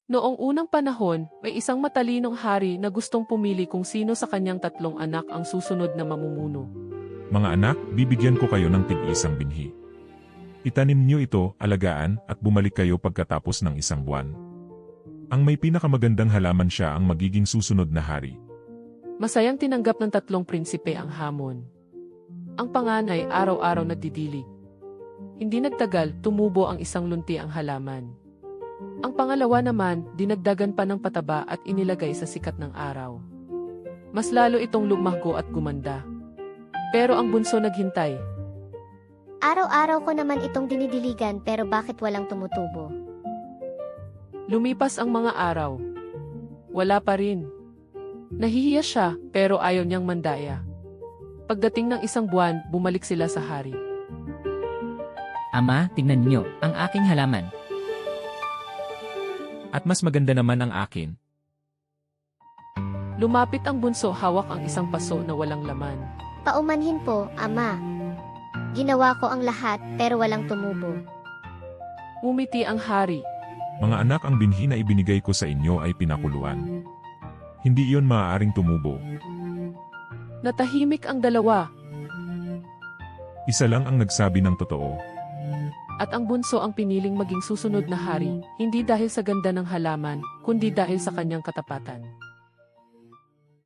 Noong unang panahon, may isang matalinong hari na gustong pumili kung sino sa kanyang tatlong anak ang susunod na mamumuno. Mga anak, bibigyan ko kayo ng tig-isang binhi. Itanim niyo ito, alagaan, at bumalik kayo pagkatapos ng isang buwan. Ang may pinakamagandang halaman siya ang magiging susunod na hari. Masayang tinanggap ng tatlong prinsipe ang hamon. Ang panganay araw-araw nagdidilig. Hindi nagtagal, tumubo ang isang lunti ang halaman. Ang pangalawa naman, dinagdagan pa ng pataba at inilagay sa sikat ng araw. Mas lalo itong lumago at gumanda. Pero ang bunso naghintay. Araw-araw ko naman itong dinidiligan pero bakit walang tumutubo? Lumipas ang mga araw. Wala pa rin. Nahihiya siya pero ayaw niyang mandaya. Pagdating ng isang buwan, bumalik sila sa hari. Ama, tingnan niyo, ang aking halaman. At mas maganda naman ang akin. Lumapit ang bunso, hawak ang isang paso na walang laman. Paumanhin po, Ama. Ginawa ko ang lahat pero walang tumubo. Umiti ang hari. Mga anak, ang binhi na ibinigay ko sa inyo ay pinakuluan. Hindi iyon maaaring tumubo. Natahimik ang dalawa. Isa lang ang nagsabi ng totoo. At ang bunso ang piniling maging susunod na hari, hindi dahil sa ganda ng halaman, kundi dahil sa kanyang katapatan.